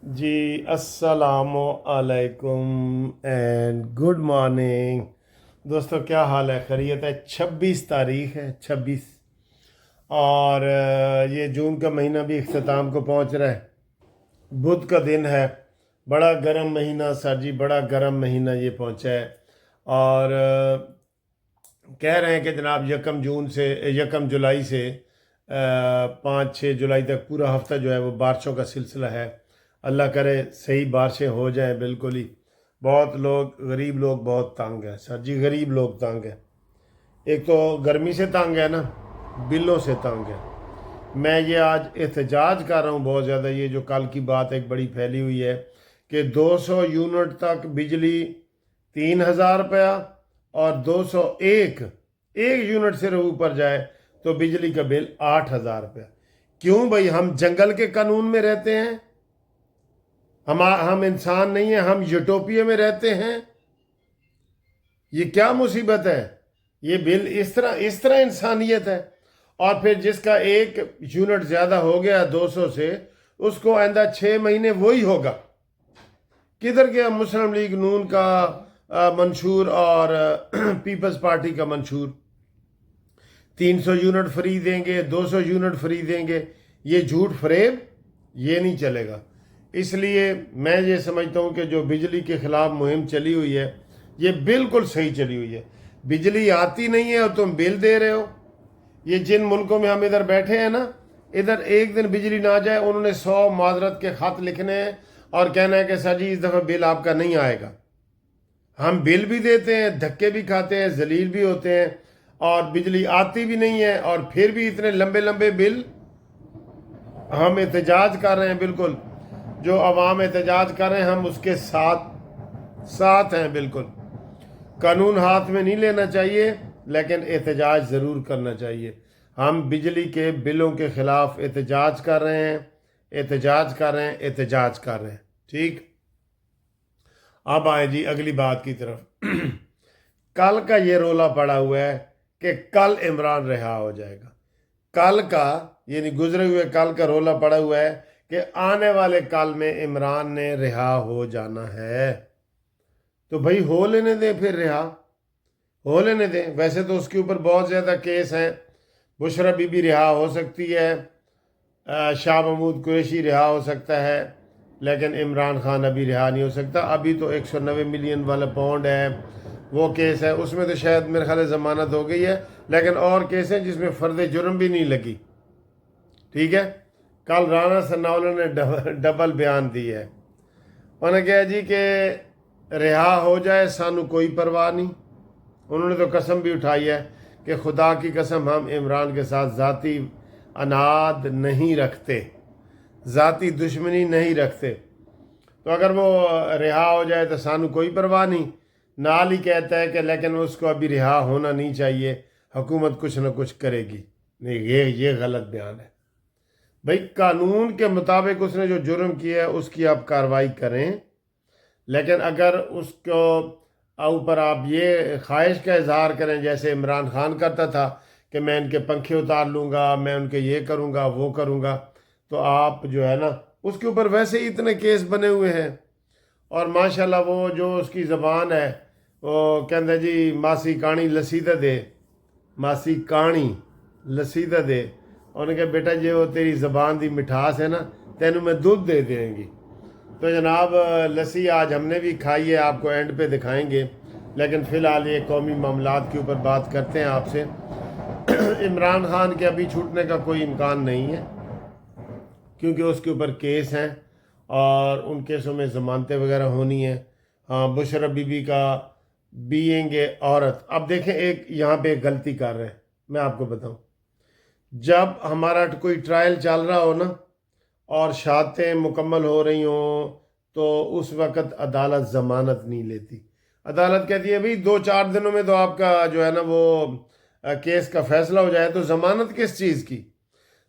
جی السلام علیکم and good morning دوستو، کیا حال ہے؟ خیریت ہے؟ 26 تاریخ ہے، 26 اور یہ جون کا مہینہ بھی اختتام کو پہنچ رہا ہے۔ بدھ کا دن ہے، بڑا گرم مہینہ سر جی، بڑا گرم مہینہ یہ پہنچا ہے۔ اور کہہ رہے ہیں کہ جناب 1 جولائی سے 5-6 جولائی تک پورا ہفتہ جو ہے وہ بارشوں کا سلسلہ ہے۔ اللہ کرے صحیح بارشیں ہو جائیں بالکل ہی۔ بہت لوگ، غریب لوگ بہت تنگ ہیں سر جی، غریب لوگ تنگ ہیں۔ ایک تو گرمی سے تنگ ہے نا، بلوں سے تنگ ہے۔ میں یہ آج احتجاج کر رہا ہوں بہت زیادہ، یہ جو کل کی بات ایک بڑی پھیلی ہوئی ہے کہ 200 یونٹ تک بجلی 3,000 روپیہ، اور 201 یونٹ سے اوپر جائے تو بجلی کا بل 8,000 روپیہ۔ کیوں بھائی؟ ہم جنگل کے قانون میں رہتے ہیں؟ ہم انسان نہیں ہیں؟ ہم یوٹوپیا میں رہتے ہیں؟ یہ کیا مصیبت ہے؟ یہ بل اس طرح انسانیت ہے؟ اور پھر جس کا 1 یونٹ زیادہ ہو گیا 200 سے، اس کو آئندہ 6 مہینے وہی ہوگا۔ کدھر گیا مسلم لیگ نون کا منشور اور پیپلز پارٹی کا منشور؟ 300 یونٹ فری دیں گے، 200 یونٹ فری دیں گے، یہ جھوٹ فریب یہ نہیں چلے گا۔ اس لیے میں یہ سمجھتا ہوں کہ جو بجلی کے خلاف مہم چلی ہوئی ہے یہ بالکل صحیح چلی ہوئی ہے۔ بجلی آتی نہیں ہے اور تم بل دے رہے ہو۔ یہ جن ملکوں میں ہم ادھر بیٹھے ہیں نا، ادھر ایک دن بجلی نہ جائے انہوں نے 100 معذرت کے خط لکھنے ہیں اور کہنا ہے کہ سر جی اس دفعہ بل آپ کا نہیں آئے گا۔ ہم بل بھی دیتے ہیں، دھکے بھی کھاتے ہیں، ذلیل بھی ہوتے ہیں، اور بجلی آتی بھی نہیں ہے، اور پھر بھی اتنے لمبے لمبے بل۔ ہم احتجاج کر رہے ہیں، بالکل جو عوام احتجاج کر رہے ہیں ہم اس کے ساتھ ہیں بالکل۔ قانون ہاتھ میں نہیں لینا چاہیے، لیکن احتجاج ضرور کرنا چاہیے۔ ہم بجلی کے بلوں کے خلاف احتجاج کر رہے ہیں، احتجاج کر رہے ہیں، احتجاج کر رہے ہیں، ٹھیک۔ اب آئیں جی اگلی بات کی طرف۔ کل کا یہ رولا پڑا ہوا ہے کہ کل عمران رہا ہو جائے گا۔ کل کا یعنی گزرے ہوئے کل کا رولا پڑا ہوا ہے کہ آنے والے کل میں عمران نے رہا ہو جانا ہے۔ تو بھائی ہو لینے دیں، پھر رہا ہو لینے دیں۔ ویسے تو اس کے اوپر بہت زیادہ کیس ہیں۔ بشرا بی بی رہا ہو سکتی ہے، شاہ محمود قریشی رہا ہو سکتا ہے، لیکن عمران خان ابھی رہا نہیں ہو سکتا۔ ابھی تو 190 ملین والا پاؤنڈ ہے، وہ کیس ہے، اس میں تو شاید میرے خیال ضمانت ہو گئی ہے، لیکن اور کیس ہیں جس میں فرد جرم بھی نہیں لگی، ٹھیک ہے۔ کل رانا ثناءاللہ نے ڈبل بیان دی ہے۔ انہوں نے کہا جی کہ رہا ہو جائے سانو کوئی پرواہ نہیں۔ انہوں نے تو قسم بھی اٹھائی ہے کہ خدا کی قسم ہم عمران کے ساتھ ذاتی اناد نہیں رکھتے، ذاتی دشمنی نہیں رکھتے۔ تو اگر وہ رہا ہو جائے تو سانو کوئی پرواہ نہیں۔ نال ہی کہتا ہے کہ لیکن اس کو ابھی رہا ہونا نہیں چاہیے، حکومت کچھ نہ کچھ کرے گی۔ نہیں، یہ غلط بیان ہے۔ بھائی قانون کے مطابق اس نے جو جرم کیا ہے اس کی آپ کارروائی کریں، لیکن اگر اس کو اوپر آپ یہ خواہش کا اظہار کریں جیسے عمران خان کرتا تھا کہ میں ان کے پنکھے اتار لوں گا، میں ان کے یہ کروں گا وہ کروں گا، تو آپ جو ہے نا اس کے اوپر ویسے ہی اتنے کیس بنے ہوئے ہیں۔ اور ماشاءاللہ وہ جو اس کی زبان ہے وہ کہتا ہے جی ماسی کہانی لسیدہ دے، ماسی کہانی لسیدہ دے۔ انہوں نے کہا بیٹا جی وہ تیری زبان دی مٹھاس ہے نا، تینوں میں دودھ دے دیں گی۔ تو جناب لسی آج ہم نے بھی کھائی ہے، آپ کو اینڈ پہ دکھائیں گے، لیکن فی الحال یہ قومی معاملات کے اوپر بات کرتے ہیں آپ سے۔ عمران خان کے ابھی چھوٹنے کا کوئی امکان نہیں ہے، کیونکہ اس کے اوپر کیس ہیں اور ان کیسوں میں ضمانتیں وغیرہ ہونی ہیں۔ ہاں، بشرا بی بی کا بینگ اے عورت، اب دیکھیں ایک یہاں پہ ایک غلطی کر رہے ہیں، میں آپ کو بتاؤں۔ جب ہمارا کوئی ٹرائل چل رہا ہو نا اور شہادتیں مکمل ہو رہی ہوں تو اس وقت عدالت ضمانت نہیں لیتی۔ عدالت کہتی ہے بھئی 2-4 دنوں میں تو آپ کا جو ہے نا وہ کیس کا فیصلہ ہو جائے، تو ضمانت کس چیز کی؟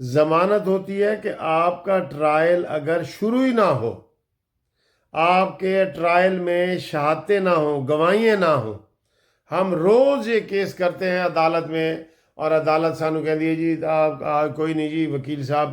ضمانت ہوتی ہے کہ آپ کا ٹرائل اگر شروع ہی نہ ہو، آپ کے ٹرائل میں شہادتیں نہ ہوں، گواہیاں نہ ہوں۔ ہم روز یہ کیس کرتے ہیں عدالت میں، اور عدالت سانو کہہ دیے جی آپ کوئی نہیں جی وکیل صاحب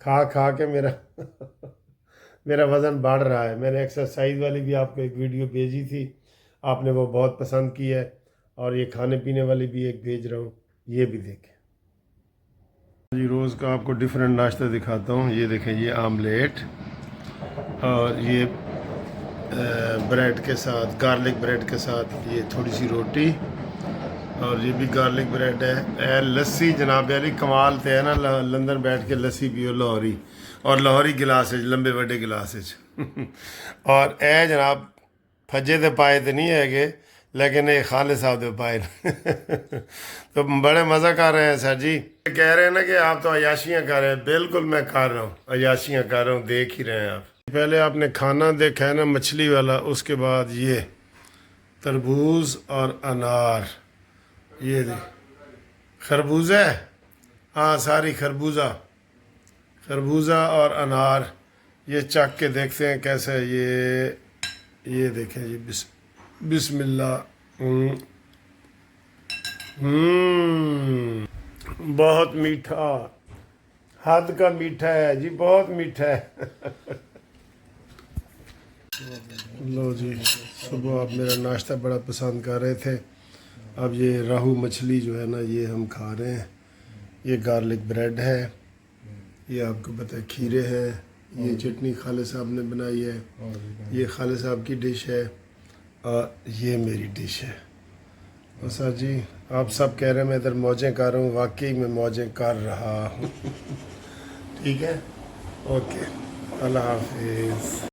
کھا کھا کے میرا وزن بڑھ رہا ہے. میں نے ایکسرسائز والی بھی آپ کو ایک ویڈیو بھیجی تھی, آپ نے وہ بہت پسند کی ہے, اور یہ کھانے پینے والی بھی ایک بھیج رہا ہوں, یہ بھی دیکھیں. جی روز کا آپ کو ڈیفرنٹ ناشتہ دکھاتا ہوں. یہ دیکھیں, یہ آملیٹ, اور یہ بریڈ کے ساتھ, گارلک بریڈ کے ساتھ یہ تھوڑی سی روٹی, اور یہ بھی گارلک بریڈ ہے. لسی جناب علی کمال تے ہے نا, لندن بیٹھ کے لسی پیو لاہوری, اور لاہوری گلاس لمبے بڑے گلاس. اور اے جناب پھجے تے پائے تے نہیں ہے گے, لیکن یہ خالد صاحب دے پائے. تو بڑے مزہ کر رہے ہیں سر جی. کہہ رہے ہیں نا کہ آپ تو عیاشیاں کر رہے ہیں. بالکل میں کر رہا ہوں, عیاشیاں کر رہا ہوں, دیکھ ہی رہے ہیں آپ. پہلے آپ نے کھانا دیکھا ہے نا مچھلی والا, اس کے بعد یہ تربوز اور انار, یہ خربوزہ ہے, ہاں ساری خربوزہ اور انار. یہ چکھ کے دیکھتے ہیں کیسے. یہ دیکھیں جی, بسم اللہ. بہت میٹھا, حد کا میٹھا ہے جی, بہت میٹھا ہے. لو جی, صبح آپ میرا ناشتہ بڑا پسند کر رہے تھے. اب یہ راہو مچھلی جو ہے نا, یہ ہم کھا رہے ہیں. یہ گارلک بریڈ ہے, یہ آپ کو پتہ ہے کھیرے ہے, یہ چٹنی خالد صاحب نے بنائی ہے, یہ خالد صاحب کی ڈش ہے, اور یہ میری ڈش ہے. اور سر جی آپ سب کہہ رہے ہیں میں ادھر موجیں کر رہا ہوں, واقعی میں موجیں کر رہا ہوں. ٹھیک ہے, اوکے, اللہ حافظ.